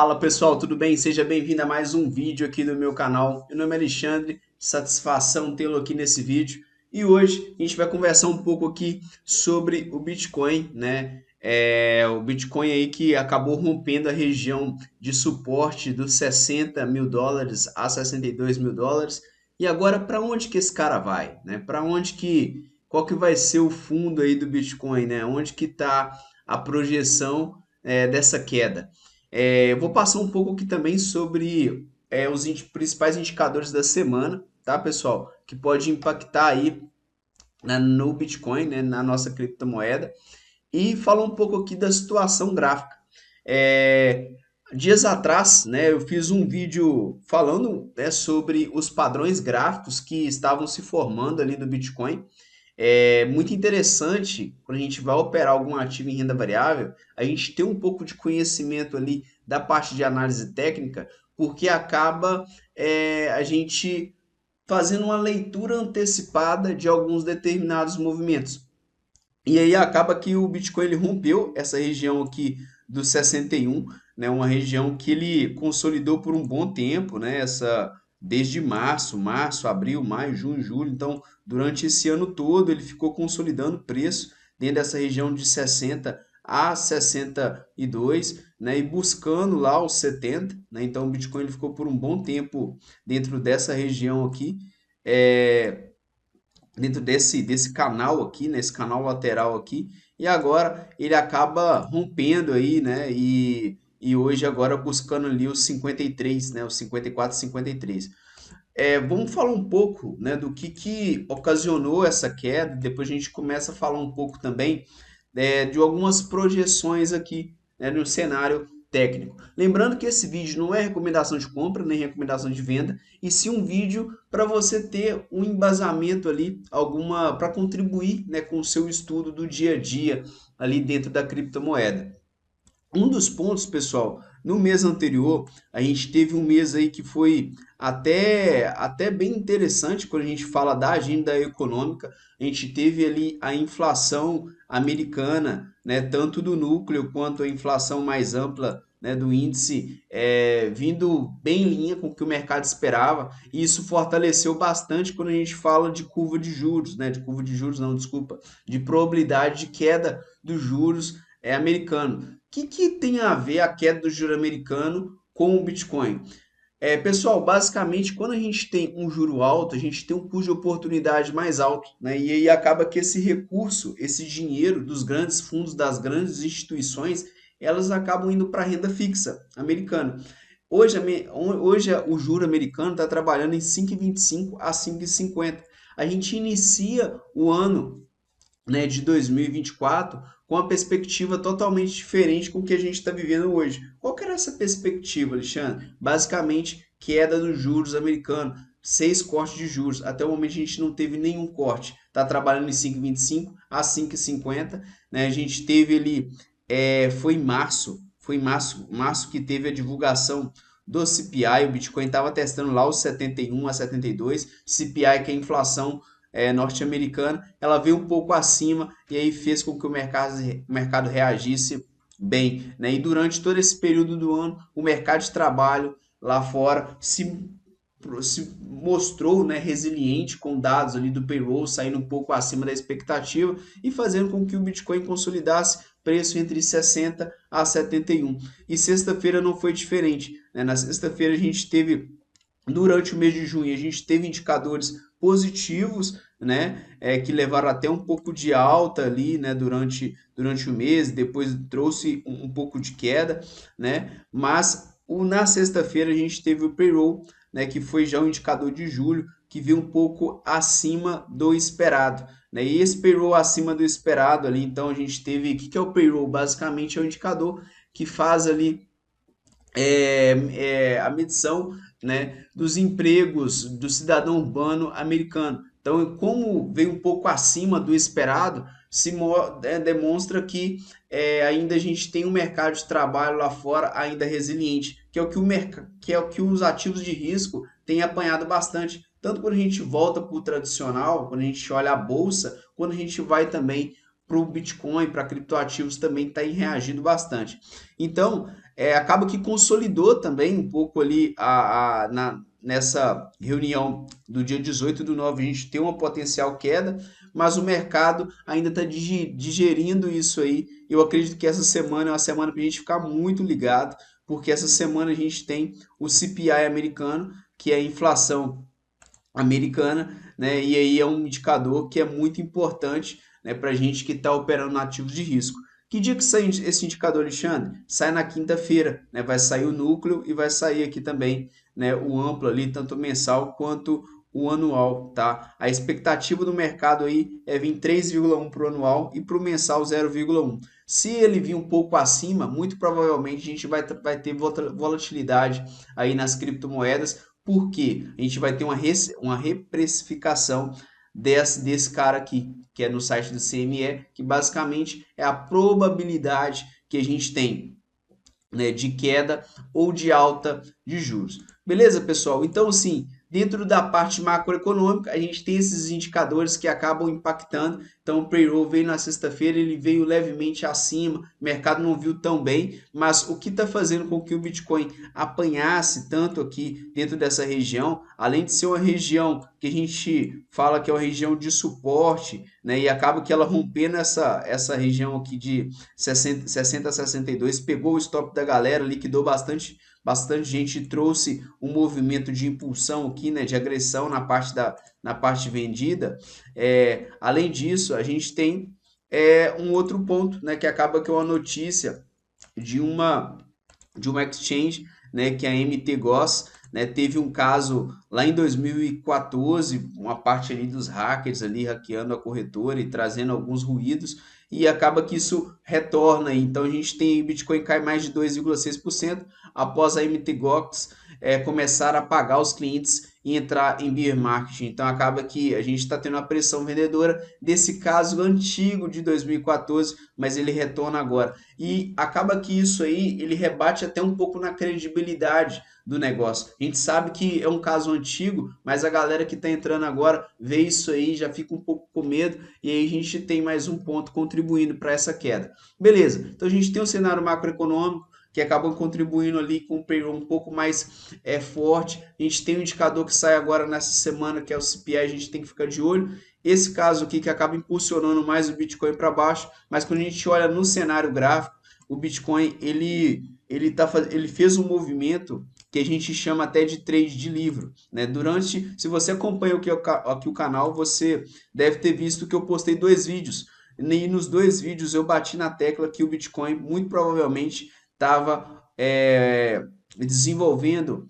Fala pessoal, tudo bem? Seja bem-vindo a mais um vídeo aqui do meu canal. Meu nome é Alexandre, satisfação tê-lo aqui nesse vídeo. E hoje a gente vai conversar um pouco aqui sobre o Bitcoin, né? O Bitcoin aí que acabou rompendo a região de suporte dos 60 mil dólares a 62 mil dólares. E agora, para onde que esse cara vai, né? Qual que vai ser o fundo aí do Bitcoin, né? Onde que está a projeção dessa queda? Eu vou passar um pouco aqui também sobre principais indicadores da semana, tá, pessoal? Que pode impactar aí no Bitcoin, né, na nossa criptomoeda. E falar um pouco aqui da situação gráfica. É, Dias atrás, né, eu fiz um vídeo falando, né, sobre os padrões gráficos que estavam se formando ali no Bitcoin. É muito interessante quando a gente vai operar algum ativo em renda variável, a gente ter um pouco de conhecimento ali da parte de análise técnica, porque acaba a gente fazendo uma leitura antecipada de alguns determinados movimentos. E aí acaba que o Bitcoin ele rompeu essa região aqui dos 61, né, uma região que ele consolidou por um bom tempo, né, desde março, abril, maio, junho, julho. Então, durante esse ano todo ele ficou consolidando preço dentro dessa região de 60 a 62, né, e buscando lá os 70, né? Então o Bitcoin ele ficou por um bom tempo dentro dessa região aqui. É, Dentro desse canal aqui, nesse canal lateral aqui, e agora ele acaba rompendo aí, né? E hoje agora buscando ali os 53, né? Os 54, 53. Vamos falar um pouco, né, do que ocasionou essa queda, depois a gente começa a falar um pouco também de algumas projeções aqui, né, no cenário técnico. Lembrando que esse vídeo não é recomendação de compra nem recomendação de venda, e sim um vídeo para você ter um embasamento ali, alguma para contribuir, né, com o seu estudo do dia a dia ali dentro da criptomoeda. Um dos pontos, pessoal, no mês anterior, a gente teve um mês aí que foi até bem interessante quando a gente fala da agenda econômica. A gente teve ali a inflação americana, né, tanto do núcleo quanto a inflação mais ampla, né, do índice, vindo bem em linha com o que o mercado esperava. E isso fortaleceu bastante quando a gente fala de curva de juros, né, de curva de juros, não, desculpa, de probabilidade de queda dos juros americano. Que tem a ver a queda do juro americano com o Bitcoin? Pessoal, basicamente, quando a gente tem um juro alto, a gente tem um custo de oportunidade mais alto, né? E aí acaba que esse recurso, esse dinheiro dos grandes fundos, das grandes instituições, elas acabam indo para a renda fixa americana. Hoje o juro americano está trabalhando em 5,25 a 5,50. A gente inicia o ano, né, de 2024 com uma perspectiva totalmente diferente com o que a gente está vivendo hoje. Qual que era essa perspectiva, Alexandre? Basicamente, queda dos juros americanos, 6 cortes de juros. Até o momento a gente não teve nenhum corte. Está trabalhando em 5,25 a 5,50. Né? A gente teve ali, março que teve a divulgação do CPI, o Bitcoin estava testando lá os 71 a 72, CPI que é a inflação norte-americana, ela veio um pouco acima e aí fez com que o mercado reagisse bem, né? E durante todo esse período do ano, o mercado de trabalho lá fora se mostrou, né, resiliente com dados ali do payroll saindo um pouco acima da expectativa e fazendo com que o Bitcoin consolidasse preço entre 60 a 71. E sexta-feira não foi diferente, né? Na sexta-feira a gente teve durante o mês de junho, a gente teve indicadores positivos, né, que levaram até um pouco de alta ali, né, durante o mês, depois trouxe um pouco de queda, né, mas na sexta-feira a gente teve o payroll, né, que foi já um indicador de julho, que veio um pouco acima do esperado, né, e esse payroll acima do esperado ali, então a gente teve, o que é o payroll? Basicamente é o indicador que faz ali a medição, né, dos empregos do cidadão urbano americano. Então, como veio um pouco acima do esperado, demonstra que ainda a gente tem um mercado de trabalho lá fora ainda resiliente, que é o que os ativos de risco têm apanhado bastante. Tanto quando a gente volta para o tradicional, quando a gente olha a bolsa, quando a gente vai também para o Bitcoin, para criptoativos, também está reagindo bastante. Então, acaba que consolidou também um pouco ali nessa reunião do dia 18/9, a gente tem uma potencial queda, mas o mercado ainda está digerindo isso aí. Eu acredito que essa semana é uma semana para a gente ficar muito ligado, porque essa semana a gente tem o CPI americano, que é a inflação americana, né? E aí é um indicador que é muito importante, né, para a gente que está operando nativos de risco. Que dia que sai esse indicador, Alexandre? Sai na quinta-feira, né? Vai sair o núcleo e vai sair aqui também, né, o amplo ali, tanto mensal quanto o anual, tá? A expectativa do mercado aí é vir 3,1 para o anual e para o mensal 0,1. Se ele vir um pouco acima, muito provavelmente a gente vai ter volatilidade aí nas criptomoedas, porque a gente vai ter uma reprecificação desse cara aqui, que é no site do CME, que basicamente é a probabilidade que a gente tem, né, de queda ou de alta de juros. Beleza, pessoal? Então, assim, dentro da parte macroeconômica, a gente tem esses indicadores que acabam impactando. Então, o payroll veio na sexta-feira, ele veio levemente acima, o mercado não viu tão bem, mas o que está fazendo com que o Bitcoin apanhasse tanto aqui dentro dessa região, além de ser uma região que a gente fala que é uma região de suporte, né, e acaba que ela rompendo essa região aqui de 60 a 62, pegou o stop da galera, liquidou bastante gente, trouxe um movimento de impulsão aqui, né, de agressão na parte vendida. Além disso, a gente tem um outro ponto, né, que acaba que é uma notícia de uma exchange, né, que é a MTGOS, né, teve um caso lá em 2014, uma parte ali dos hackers ali hackeando a corretora e trazendo alguns ruídos, e acaba que isso retorna. Então a gente tem Bitcoin cai mais de 2,6% após a MTGOX começar a pagar os clientes e entrar em bear market. Então acaba que a gente está tendo uma pressão vendedora desse caso antigo de 2014, mas ele retorna agora. E acaba que isso aí ele rebate até um pouco na credibilidade do negócio. A gente sabe que é um caso antigo, mas a galera que está entrando agora vê isso aí, já fica um pouco com medo, e aí a gente tem mais um ponto contribuindo para essa queda. Beleza, então a gente tem um cenário macroeconômico que acabam contribuindo ali com um payroll um pouco mais forte. A gente tem um indicador que sai agora nessa semana, que é o CPI, a gente tem que ficar de olho. Esse caso aqui que acaba impulsionando mais o Bitcoin para baixo, mas quando a gente olha no cenário gráfico, o Bitcoin ele fez um movimento que a gente chama até de trade de livro, né? Se você acompanha aqui o canal, você deve ter visto que eu postei 2 vídeos, e nos 2 vídeos eu bati na tecla que o Bitcoin muito provavelmente estava desenvolvendo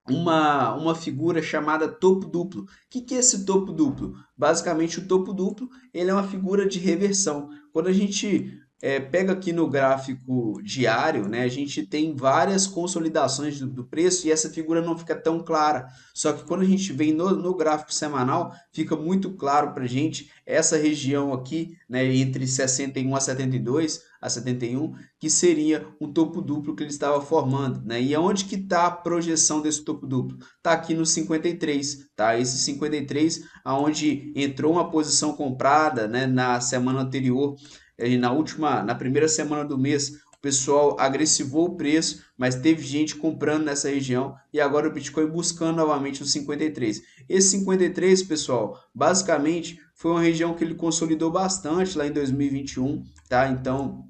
uma figura chamada topo duplo. O que é esse topo duplo? Basicamente, o topo duplo ele é uma figura de reversão. Quando a gente pega aqui no gráfico diário, né, a gente tem várias consolidações do preço e essa figura não fica tão clara. Só que quando a gente vem no gráfico semanal, fica muito claro para a gente essa região aqui, né, entre 61 a 72, a 71, que seria um topo duplo que ele estava formando, né? E aonde que está a projeção desse topo duplo? Está aqui no 53, tá? Esse 53, aonde entrou uma posição comprada, né, na semana anterior, na primeira semana do mês, o pessoal agressivou o preço, mas teve gente comprando nessa região e agora o Bitcoin buscando novamente o 53. Esse 53, pessoal, basicamente foi uma região que ele consolidou bastante lá em 2021, tá? Então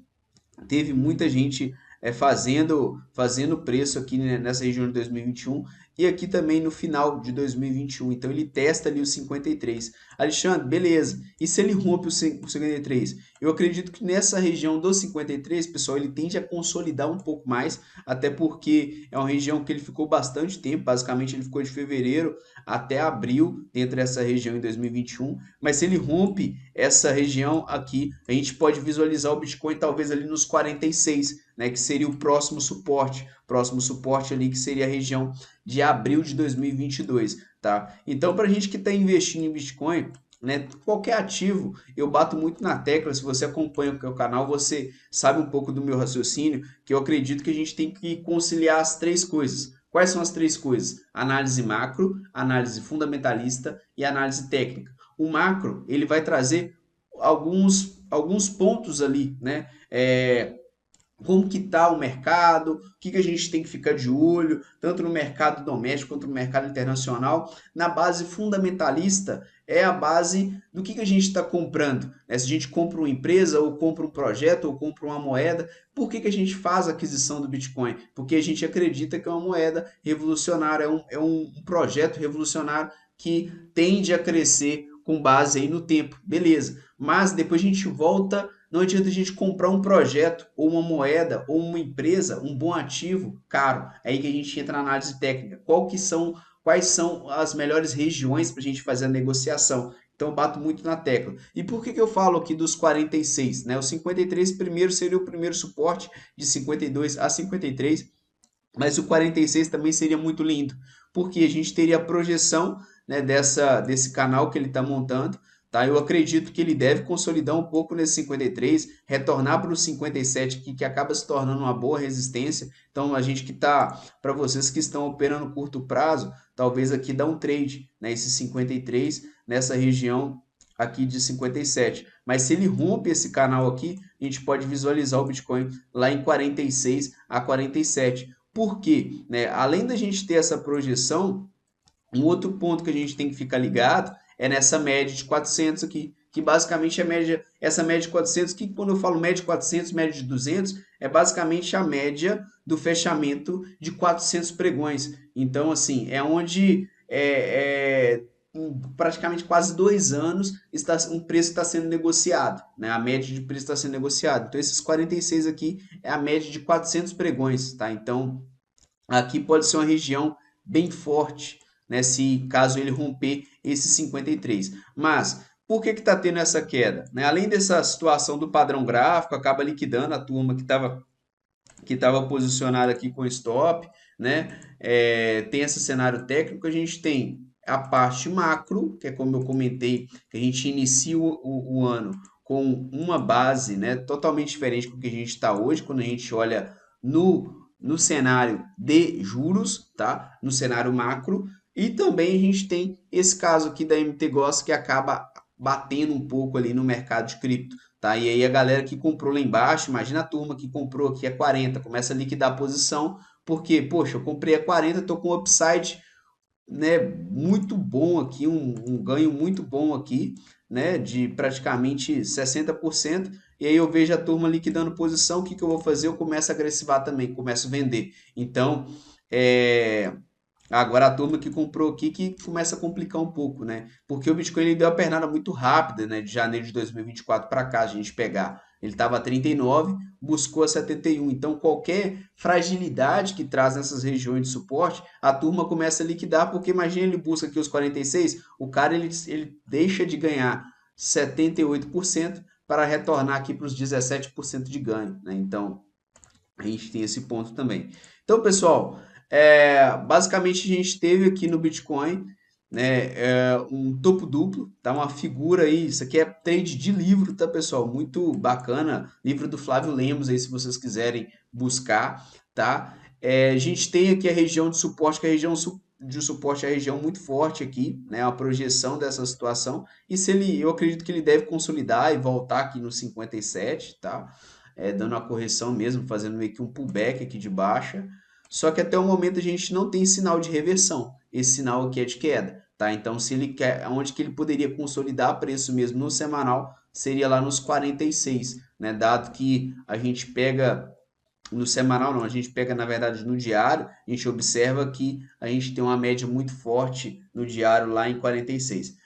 teve muita gente fazendo preço aqui, né, nessa região de 2021 e aqui também no final de 2021. Então ele testa ali o 53. Alexandre, beleza. E se ele rompe o 53? Eu acredito que nessa região do 53, pessoal, ele tende a consolidar um pouco mais, até porque é uma região que ele ficou bastante tempo, basicamente ele ficou de fevereiro até abril dentro dessa região em 2021, mas se ele rompe essa região aqui, a gente pode visualizar o Bitcoin talvez ali nos 46, né, que seria o próximo suporte ali que seria a região de abril de 2022, tá? Então, para a gente que está investindo em Bitcoin, né, qualquer ativo, eu bato muito na tecla. Se você acompanha o meu canal, você sabe um pouco do meu raciocínio, que eu acredito que a gente tem que conciliar as 3 coisas. Quais são as 3 coisas? Análise macro, análise fundamentalista e análise técnica. O macro, ele vai trazer alguns pontos ali, né? como que está o mercado, o que a gente tem que ficar de olho, tanto no mercado doméstico quanto no mercado internacional. Na base fundamentalista é a base do que a gente está comprando, né? Se a gente compra uma empresa, ou compra um projeto, ou compra uma moeda, por que a gente faz a aquisição do Bitcoin? Porque a gente acredita que é uma moeda revolucionária, é um projeto revolucionário que tende a crescer com base aí no tempo, beleza. Mas depois a gente volta. Não adianta a gente comprar um projeto, ou uma moeda, ou uma empresa, um bom ativo, caro. É aí que a gente entra na análise técnica. Quais são as melhores regiões para a gente fazer a negociação? Então eu bato muito na tecla. E por que eu falo aqui dos 46? Né? O 53 primeiro seria o primeiro suporte de 52 a 53, mas o 46 também seria muito lindo, porque a gente teria a projeção, né, desse canal que ele está montando. Tá? Eu acredito que ele deve consolidar um pouco nesse 53, retornar para o 57, que acaba se tornando uma boa resistência. Então, a gente que está, para vocês que estão operando curto prazo, talvez aqui dá um trade, né, esse 53 nessa região aqui de 57. Mas se ele rompe esse canal aqui, a gente pode visualizar o Bitcoin lá em 46 a 47. Por quê? Né? Além da gente ter essa projeção, um outro ponto que a gente tem que ficar ligado é nessa média de 400 aqui, que basicamente é média, essa média de 400, que quando eu falo média de 400, média de 200, é basicamente a média do fechamento de 400 pregões. Então, assim, é onde em praticamente quase 2 anos um preço está sendo negociado, né? A média de preço está sendo negociado. Então, esses 46 aqui é a média de 400 pregões, tá? Então, aqui pode ser uma região bem forte, né, se caso ele romper esse 53. Mas por que está tendo essa queda? Né? Além dessa situação do padrão gráfico, acaba liquidando a turma que estava posicionada aqui com stop, né? Tem esse cenário técnico, a gente tem a parte macro, que é como eu comentei, que a gente inicia o ano com uma base, né, totalmente diferente do que a gente está hoje, quando a gente olha no cenário de juros, tá? No cenário macro, e também a gente tem esse caso aqui da MTGOS que acaba batendo um pouco ali no mercado de cripto. Tá? E aí a galera que comprou lá embaixo, imagina a turma que comprou aqui a 40, começa a liquidar a posição, porque, poxa, eu comprei a 40, estou com um upside, né, muito bom aqui, um ganho muito bom aqui, né, de praticamente 60%, e aí eu vejo a turma liquidando posição, o que que eu vou fazer? Eu começo a agressivar também, começo a vender. Então, é, agora a turma que comprou aqui que começa a complicar um pouco, né? Porque o Bitcoin ele deu a pernada muito rápida, né? De janeiro de 2024 para cá, a gente pegar. Ele estava a 39, buscou a 71. Então, qualquer fragilidade que traz nessas regiões de suporte, a turma começa a liquidar, porque imagina ele busca aqui os 46, o cara ele deixa de ganhar 78% para retornar aqui para os 17% de ganho, né? Então, a gente tem esse ponto também. Então, pessoal, basicamente a gente teve aqui no Bitcoin, né, um topo duplo, tá? Uma figura aí, isso aqui é trade de livro, tá, pessoal? Muito bacana, livro do Flávio Lemos aí, se vocês quiserem buscar, tá? A gente tem aqui a região de suporte, que é a região de suporte é a região muito forte aqui, né? A projeção dessa situação, e eu acredito que ele deve consolidar e voltar aqui no 57, tá? Dando a correção mesmo, fazendo meio que um pullback aqui de baixa. Só que até o momento a gente não tem sinal de reversão. Esse sinal aqui é de queda, tá? Então, se ele quer, onde que ele poderia consolidar preço mesmo no semanal, seria lá nos 46, né? Dado que a gente pega no semanal não, a gente pega na verdade no diário, a gente observa que a gente tem uma média muito forte no diário lá em 46.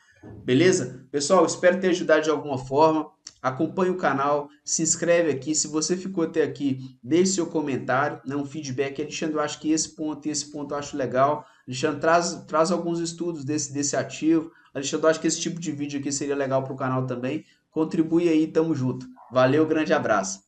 Beleza? Pessoal, espero ter ajudado de alguma forma. Acompanhe o canal, se inscreve aqui. Se você ficou até aqui, deixe seu comentário, né, um feedback. Alexandre, eu acho que esse ponto e esse ponto eu acho legal. Alexandre, traz alguns estudos desse ativo. Alexandre, eu acho que esse tipo de vídeo aqui seria legal para o canal também. Contribui aí, tamo junto. Valeu, grande abraço.